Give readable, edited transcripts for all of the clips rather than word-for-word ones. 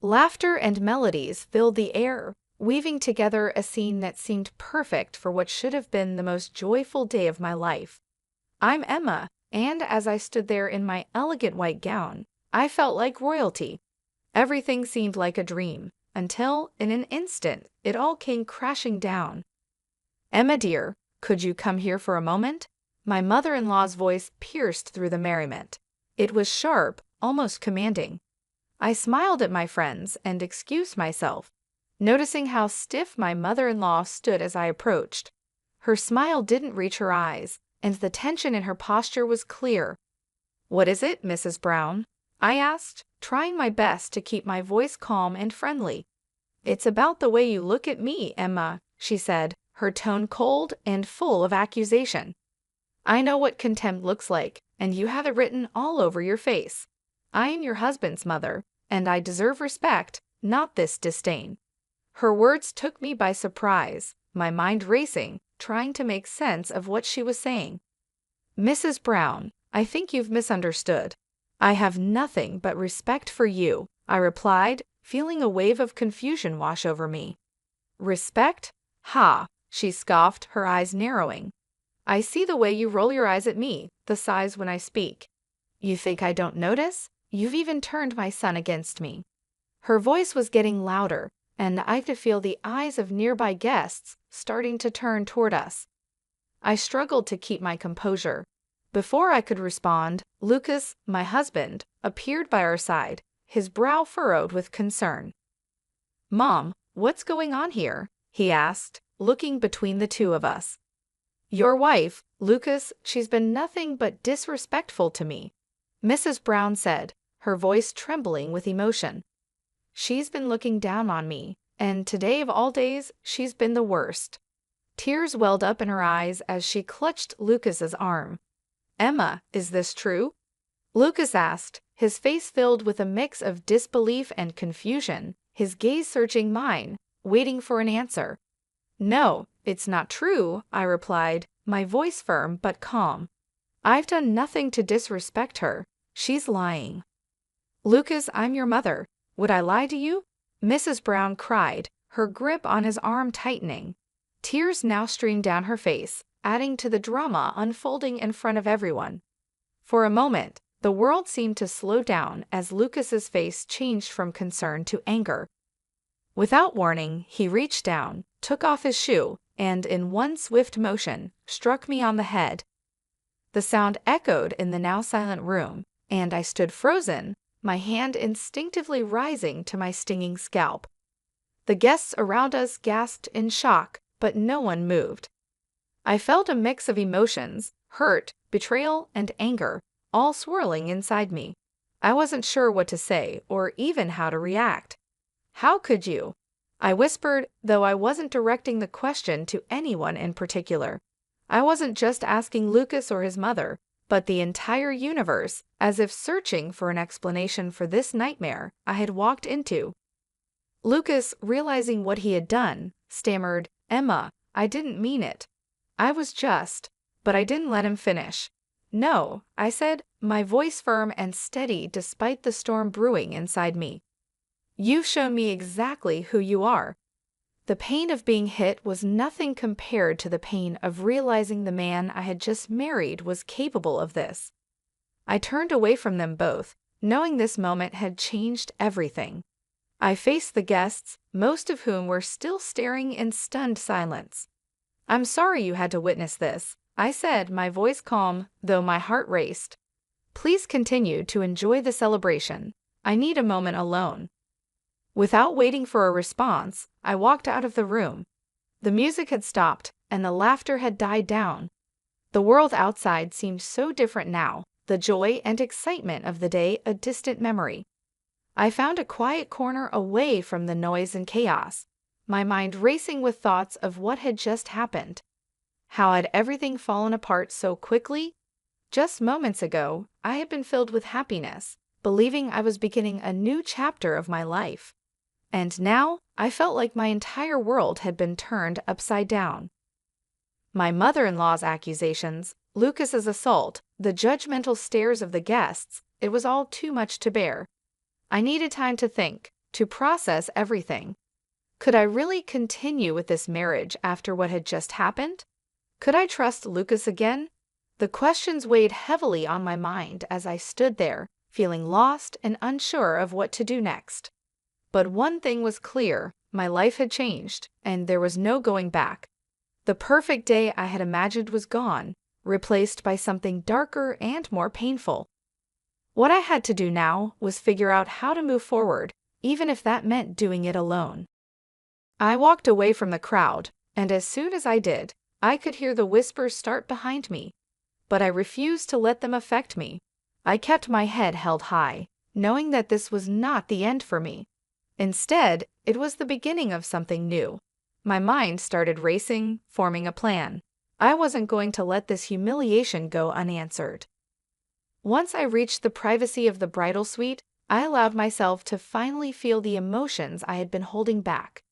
Laughter and melodies filled the air, weaving together a scene that seemed perfect for what should have been the most joyful day of my life. I'm Emma, and as I stood there in my elegant white gown, I felt like royalty. Everything seemed like a dream, until, in an instant, it all came crashing down. "Emma dear, could you come here for a moment?" My mother-in-law's voice pierced through the merriment. It was sharp, almost commanding. I smiled at my friends and excused myself, noticing how stiff my mother-in-law stood as I approached. Her smile didn't reach her eyes, and the tension in her posture was clear. "What is it, Mrs. Brown?" I asked, trying my best to keep my voice calm and friendly. "It's about the way you look at me, Emma," she said, her tone cold and full of accusation. "I know what contempt looks like, and you have it written all over your face. I am your husband's mother, and I deserve respect, not this disdain." Her words took me by surprise, my mind racing, trying to make sense of what she was saying. "Mrs. Brown, I think you've misunderstood. I have nothing but respect for you," I replied, feeling a wave of confusion wash over me. "Respect? Ha!" she scoffed, her eyes narrowing. "I see the way you roll your eyes at me, the sighs when I speak. You think I don't notice? You've even turned my son against me." Her voice was getting louder, and I could feel the eyes of nearby guests starting to turn toward us. I struggled to keep my composure. Before I could respond, Lucas, my husband, appeared by our side, his brow furrowed with concern. "Mom, what's going on here?" he asked, looking between the two of us. "Your wife, Lucas, she's been nothing but disrespectful to me," Mrs. Brown said, her voice trembling with emotion. "She's been looking down on me, and today of all days, she's been the worst." Tears welled up in her eyes as she clutched Lucas's arm. "Emma, is this true?" Lucas asked, his face filled with a mix of disbelief and confusion, his gaze searching mine, waiting for an answer. "No, it's not true," I replied, my voice firm but calm. "I've done nothing to disrespect her. She's lying." "Lucas, I'm your mother. Would I lie to you?" Mrs. Brown cried, her grip on his arm tightening. Tears now streamed down her face, adding to the drama unfolding in front of everyone. For a moment, the world seemed to slow down as Lucas's face changed from concern to anger. Without warning, he reached down, took off his shoe, and in one swift motion, struck me on the head. The sound echoed in the now silent room, and I stood frozen, my hand instinctively rising to my stinging scalp. The guests around us gasped in shock, but no one moved. I felt a mix of emotions, hurt, betrayal, and anger, all swirling inside me. I wasn't sure what to say or even how to react. "How could you?" I whispered, though I wasn't directing the question to anyone in particular. I wasn't just asking Lucas or his mother, but the entire universe, as if searching for an explanation for this nightmare I had walked into. Lucas, realizing what he had done, stammered, "Emma, I didn't mean it. I was just..." But I didn't let him finish. "No," I said, my voice firm and steady despite the storm brewing inside me. "You've shown me exactly who you are." The pain of being hit was nothing compared to the pain of realizing the man I had just married was capable of this. I turned away from them both, knowing this moment had changed everything. I faced the guests, most of whom were still staring in stunned silence. "I'm sorry you had to witness this," I said, my voice calm, though my heart raced. "Please continue to enjoy the celebration. I need a moment alone." Without waiting for a response, I walked out of the room. The music had stopped, and the laughter had died down. The world outside seemed so different now, the joy and excitement of the day a distant memory. I found a quiet corner away from the noise and chaos, my mind racing with thoughts of what had just happened. How had everything fallen apart so quickly? Just moments ago, I had been filled with happiness, believing I was beginning a new chapter of my life. And now, I felt like my entire world had been turned upside down. My mother-in-law's accusations, Lucas's assault, the judgmental stares of the guests, it was all too much to bear. I needed time to think, to process everything. Could I really continue with this marriage after what had just happened? Could I trust Lucas again? The questions weighed heavily on my mind as I stood there, feeling lost and unsure of what to do next. But one thing was clear: my life had changed, and there was no going back. The perfect day I had imagined was gone, replaced by something darker and more painful. What I had to do now was figure out how to move forward, even if that meant doing it alone. I walked away from the crowd, and as soon as I did, I could hear the whispers start behind me. But I refused to let them affect me. I kept my head held high, knowing that this was not the end for me. Instead, it was the beginning of something new. My mind started racing, forming a plan. I wasn't going to let this humiliation go unanswered. Once I reached the privacy of the bridal suite, I allowed myself to finally feel the emotions I had been holding back.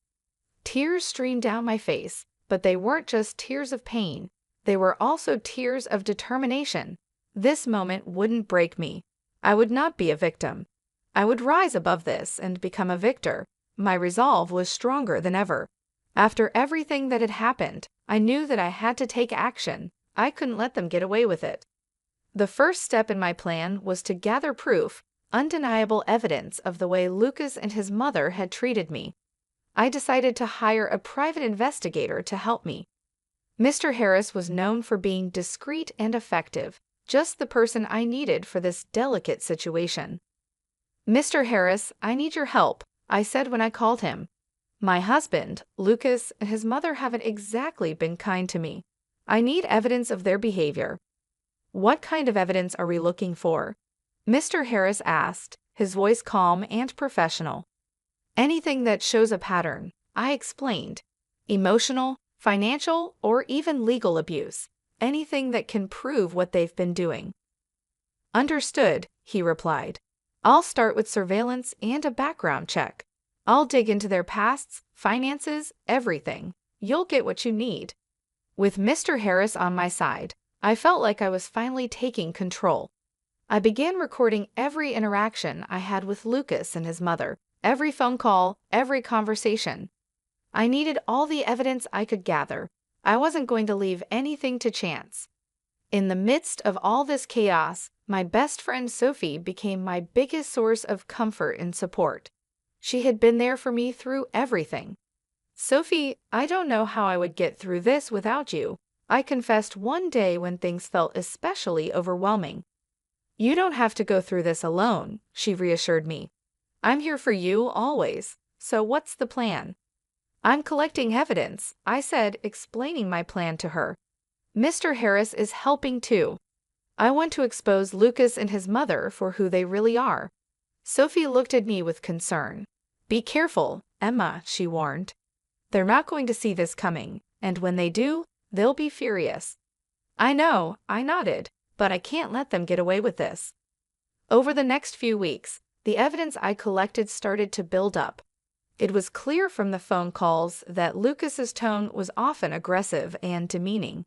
Tears streamed down my face, but they weren't just tears of pain. They were also tears of determination. This moment wouldn't break me. I would not be a victim. I would rise above this and become a victor. My resolve was stronger than ever. After everything that had happened, I knew that I had to take action. I couldn't let them get away with it. The first step in my plan was to gather proof, undeniable evidence of the way Lucas and his mother had treated me. I decided to hire a private investigator to help me. Mr. Harris was known for being discreet and effective, just the person I needed for this delicate situation. "Mr. Harris, I need your help," I said when I called him. "My husband, Lucas, and his mother haven't exactly been kind to me. I need evidence of their behavior." "What kind of evidence are we looking for?" Mr. Harris asked, his voice calm and professional. "Anything that shows a pattern," I explained. "Emotional, financial, or even legal abuse. Anything that can prove what they've been doing." "Understood," he replied. "I'll start with surveillance and a background check. I'll dig into their pasts, finances, everything. You'll get what you need." With Mr. Harris on my side, I felt like I was finally taking control. I began recording every interaction I had with Lucas and his mother, every phone call, every conversation. I needed all the evidence I could gather. I wasn't going to leave anything to chance. In the midst of all this chaos, my best friend Sophie became my biggest source of comfort and support. She had been there for me through everything. "Sophie, I don't know how I would get through this without you," I confessed one day when things felt especially overwhelming. "You don't have to go through this alone," she reassured me. "I'm here for you always. So what's the plan?" "I'm collecting evidence," I said, explaining my plan to her. "Mr. Harris is helping too. I want to expose Lucas and his mother for who they really are." Sophie looked at me with concern. "Be careful, Emma," she warned. "They're not going to see this coming, and when they do, they'll be furious." "I know," I nodded, "but I can't let them get away with this." Over the next few weeks, the evidence I collected started to build up. It was clear from the phone calls that Lucas's tone was often aggressive and demeaning.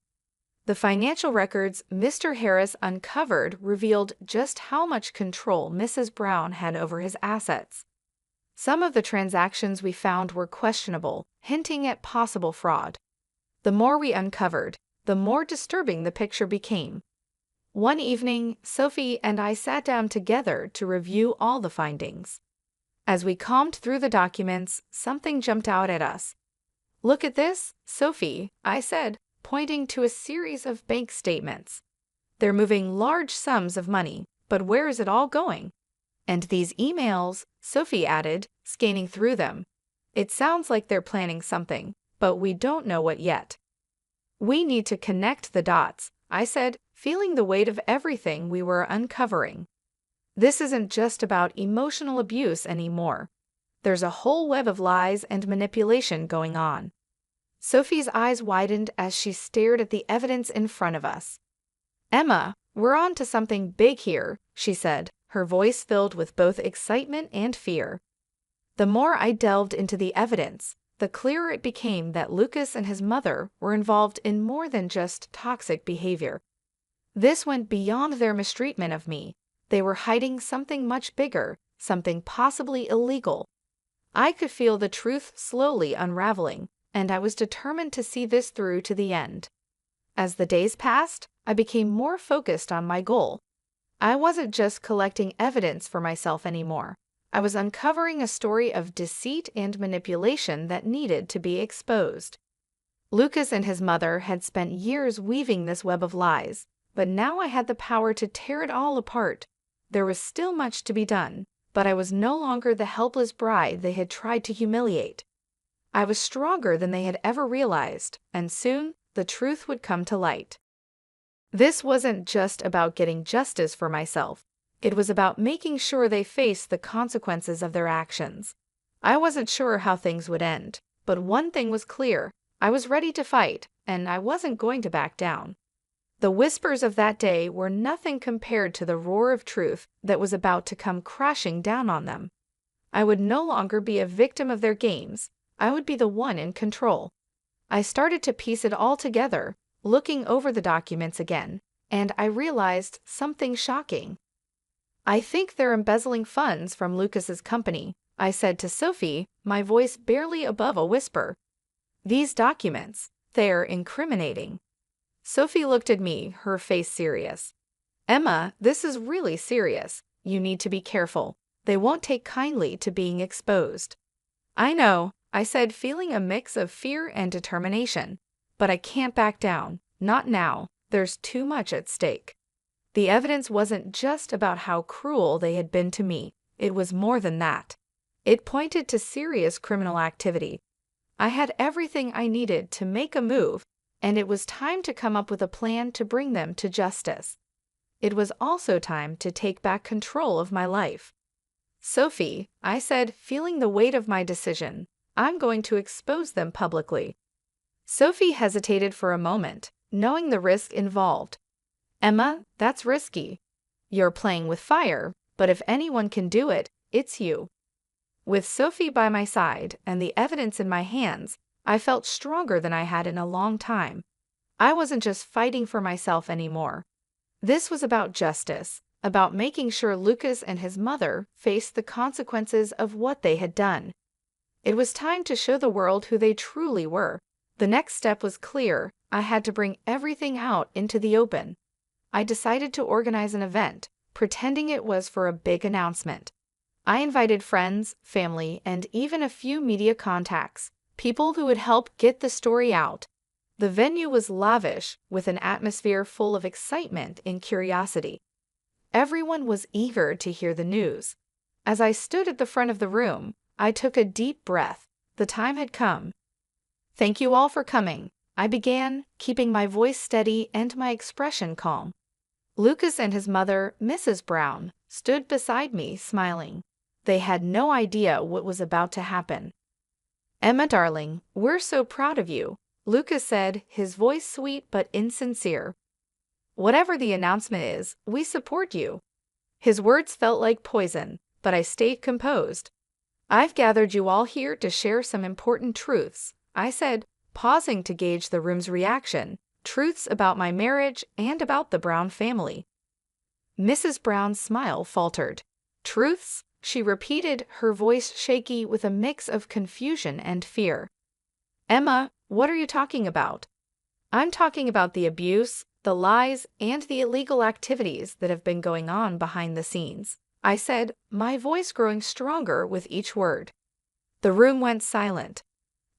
The financial records Mr. Harris uncovered revealed just how much control Mrs. Brown had over his assets. Some of the transactions we found were questionable, hinting at possible fraud. The more we uncovered, the more disturbing the picture became. One evening, Sophie and I sat down together to review all the findings. As we combed through the documents, something jumped out at us. "Look at this, Sophie," I said, pointing to a series of bank statements. "They're moving large sums of money, but where is it all going?" "And these emails," Sophie added, scanning through them. "It sounds like they're planning something, but we don't know what yet." "We need to connect the dots," I said, feeling the weight of everything we were uncovering. "This isn't just about emotional abuse anymore. There's a whole web of lies and manipulation going on." Sophie's eyes widened as she stared at the evidence in front of us. "Emma, we're on to something big here," she said, her voice filled with both excitement and fear. The more I delved into the evidence, the clearer it became that Lucas and his mother were involved in more than just toxic behavior. This went beyond their mistreatment of me. They were hiding something much bigger, something possibly illegal. I could feel the truth slowly unraveling, and I was determined to see this through to the end. As the days passed, I became more focused on my goal. I wasn't just collecting evidence for myself anymore. I was uncovering a story of deceit and manipulation that needed to be exposed. Lucas and his mother had spent years weaving this web of lies, but now I had the power to tear it all apart. There was still much to be done, but I was no longer the helpless bride they had tried to humiliate. I was stronger than they had ever realized, and soon the truth would come to light. This wasn't just about getting justice for myself. It was about making sure they faced the consequences of their actions. I wasn't sure how things would end, but one thing was clear. I was ready to fight, and I wasn't going to back down. The whispers of that day were nothing compared to the roar of truth that was about to come crashing down on them. I would no longer be a victim of their games. I would be the one in control. I started to piece it all together, looking over the documents again, and I realized something shocking. "I think they're embezzling funds from Lucas's company," I said to Sophie, my voice barely above a whisper. "These documents, they're incriminating." Sophie looked at me, her face serious. "Emma, this is really serious. You need to be careful. They won't take kindly to being exposed." "I know," I said, feeling a mix of fear and determination. "But I can't back down. Not now. There's too much at stake." The evidence wasn't just about how cruel they had been to me. It was more than that. It pointed to serious criminal activity. I had everything I needed to make a move, and it was time to come up with a plan to bring them to justice. It was also time to take back control of my life. "Sophie," I said, feeling the weight of my decision, "I'm going to expose them publicly." Sophie hesitated for a moment, knowing the risk involved. "Emma, that's risky. You're playing with fire, but if anyone can do it, it's you." With Sophie by my side and the evidence in my hands, I felt stronger than I had in a long time. I wasn't just fighting for myself anymore. This was about justice, about making sure Lucas and his mother faced the consequences of what they had done. It was time to show the world who they truly were. The next step was clear. I had to bring everything out into the open. I decided to organize an event, pretending it was for a big announcement. I invited friends, family, and even a few media contacts, people who would help get the story out. The venue was lavish, with an atmosphere full of excitement and curiosity. Everyone was eager to hear the news. As I stood at the front of the room, I took a deep breath. The time had come. "Thank you all for coming," I began, keeping my voice steady and my expression calm. Lucas and his mother, Mrs. Brown, stood beside me, smiling. They had no idea what was about to happen. "Emma, darling, we're so proud of you," Lucas said, his voice sweet but insincere. "Whatever the announcement is, we support you." His words felt like poison, but I stayed composed. "I've gathered you all here to share some important truths," I said, pausing to gauge the room's reaction. "Truths about my marriage and about the Brown family." Mrs. Brown's smile faltered. "Truths?" she repeated, her voice shaky with a mix of confusion and fear. "Emma, what are you talking about?" "I'm talking about the abuse, the lies, and the illegal activities that have been going on behind the scenes," I said, my voice growing stronger with each word. The room went silent.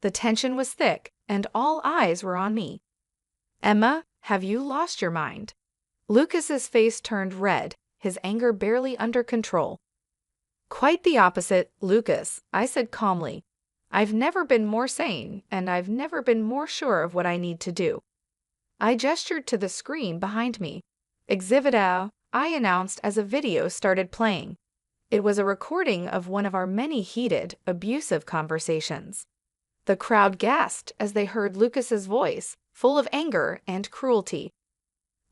The tension was thick, and all eyes were on me. "Emma, have you lost your mind?" Lucas's face turned red, his anger barely under control. "Quite the opposite, Lucas," I said calmly. "I've never been more sane, and I've never been more sure of what I need to do." I gestured to the screen behind me. "Exhibit A," I announced as a video started playing. It was a recording of one of our many heated, abusive conversations. The crowd gasped as they heard Lucas's voice, full of anger and cruelty.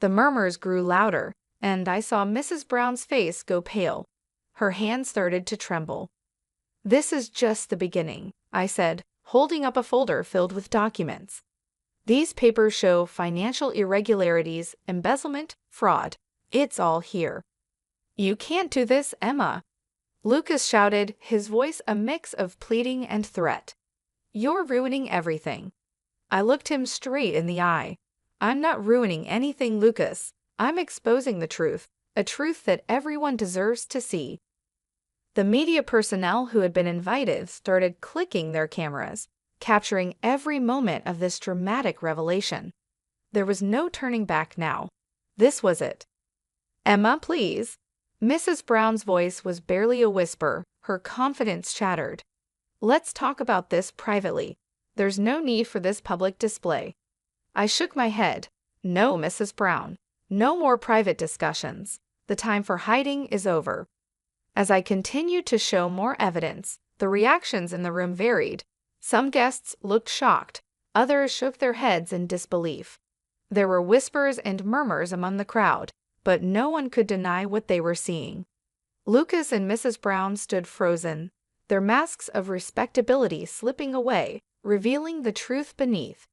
The murmurs grew louder, and I saw Mrs. Brown's face go pale. Her hands started to tremble. "This is just the beginning," I said, holding up a folder filled with documents. "These papers show financial irregularities, embezzlement, fraud. It's all here." "You can't do this, Emma." Lucas shouted, his voice a mix of pleading and threat. "You're ruining everything." I looked him straight in the eye. "I'm not ruining anything, Lucas. I'm exposing the truth, a truth that everyone deserves to see." The media personnel who had been invited started clicking their cameras, capturing every moment of this dramatic revelation. There was no turning back now. This was it. "Emma, please." Mrs. Brown's voice was barely a whisper, her confidence shattered. "Let's talk about this privately. There's no need for this public display." I shook my head. "No, Mrs. Brown. No more private discussions. The time for hiding is over." As I continued to show more evidence, the reactions in the room varied. Some guests looked shocked, others shook their heads in disbelief. There were whispers and murmurs among the crowd, but no one could deny what they were seeing. Lucas and Mrs. Brown stood frozen, their masks of respectability slipping away, revealing the truth beneath.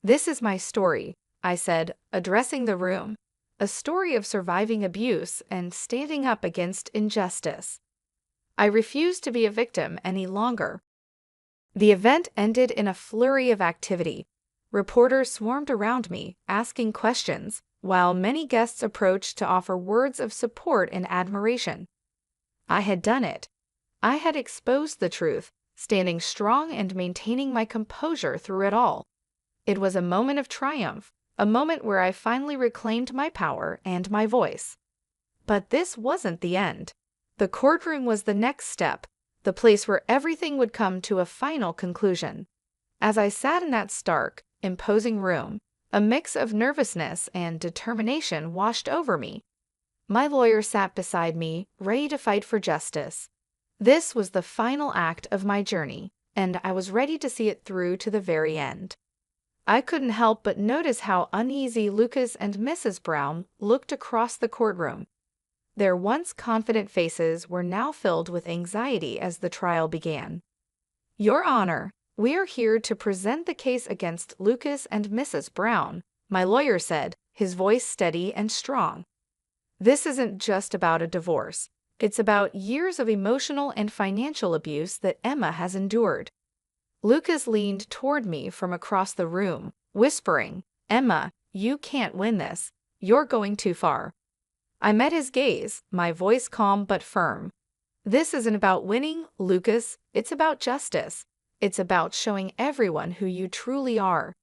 "This is my story," I said, addressing the room. "A story of surviving abuse and standing up against injustice. I refuse to be a victim any longer." The event ended in a flurry of activity. Reporters swarmed around me, asking questions, while many guests approached to offer words of support and admiration. I had done it. I had exposed the truth, standing strong and maintaining my composure through it all. It was a moment of triumph, a moment where I finally reclaimed my power and my voice. But this wasn't the end. The courtroom was the next step, the place where everything would come to a final conclusion. As I sat in that stark, imposing room, a mix of nervousness and determination washed over me. My lawyer sat beside me, ready to fight for justice. This was the final act of my journey, and I was ready to see it through to the very end. I couldn't help but notice how uneasy Lucas and Mrs. Brown looked across the courtroom. Their once confident faces were now filled with anxiety as the trial began. "Your Honor, we are here to present the case against Lucas and Mrs. Brown," my lawyer said, his voice steady and strong. "This isn't just about a divorce. It's about years of emotional and financial abuse that Emma has endured." Lucas leaned toward me from across the room, whispering, "Emma, you can't win this. You're going too far." I met his gaze, my voice calm but firm. "This isn't about winning, Lucas. It's about justice. It's about showing everyone who you truly are."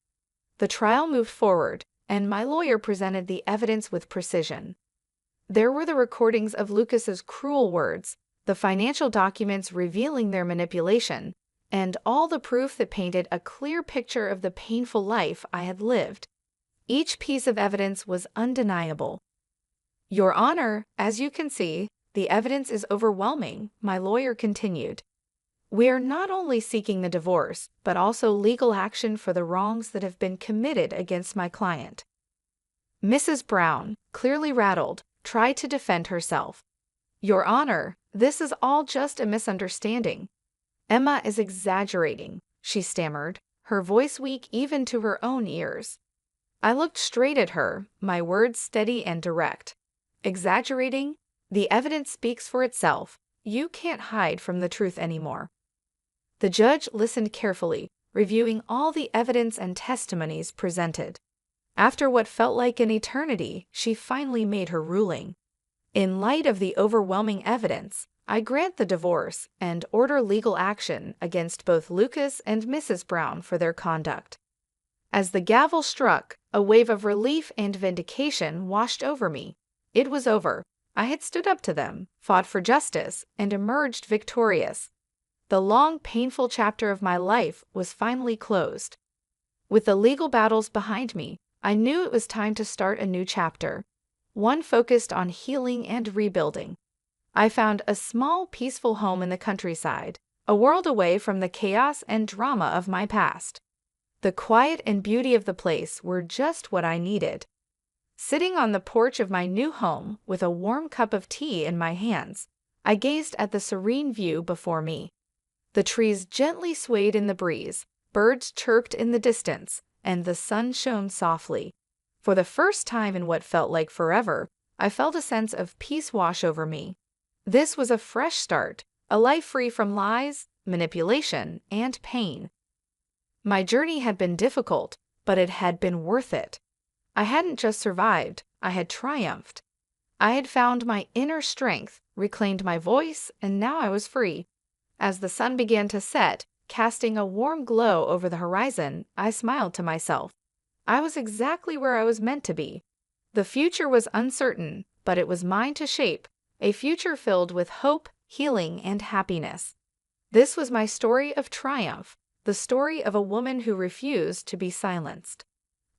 The trial moved forward, and my lawyer presented the evidence with precision. There were the recordings of Lucas's cruel words, the financial documents revealing their manipulation, and all the proof that painted a clear picture of the painful life I had lived. Each piece of evidence was undeniable. "Your Honor, as you can see, the evidence is overwhelming," my lawyer continued. "We are not only seeking the divorce, but also legal action for the wrongs that have been committed against my client." Mrs. Brown, clearly rattled, tried to defend herself. "Your Honor, this is all just a misunderstanding. Emma is exaggerating," she stammered, her voice weak even to her own ears. I looked straight at her, my words steady and direct. "Exaggerating? The evidence speaks for itself. You can't hide from the truth anymore." The judge listened carefully, reviewing all the evidence and testimonies presented. After what felt like an eternity, she finally made her ruling. "In light of the overwhelming evidence, I grant the divorce and order legal action against both Lucas and Mrs. Brown for their conduct." As the gavel struck, a wave of relief and vindication washed over me. It was over. I had stood up to them, fought for justice, and emerged victorious. The long, painful chapter of my life was finally closed. With the legal battles behind me, I knew it was time to start a new chapter, one focused on healing and rebuilding. I found a small, peaceful home in the countryside, a world away from the chaos and drama of my past. The quiet and beauty of the place were just what I needed. Sitting on the porch of my new home with a warm cup of tea in my hands, I gazed at the serene view before me. The trees gently swayed in the breeze, birds chirped in the distance, and the sun shone softly. For the first time in what felt like forever, I felt a sense of peace wash over me. This was a fresh start, a life free from lies, manipulation, and pain. My journey had been difficult, but it had been worth it. I hadn't just survived, I had triumphed. I had found my inner strength, reclaimed my voice, and now I was free. As the sun began to set, casting a warm glow over the horizon, I smiled to myself. I was exactly where I was meant to be. The future was uncertain, but it was mine to shape, a future filled with hope, healing, and happiness. This was my story of triumph, the story of a woman who refused to be silenced.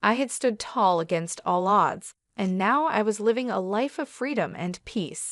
I had stood tall against all odds, and now I was living a life of freedom and peace.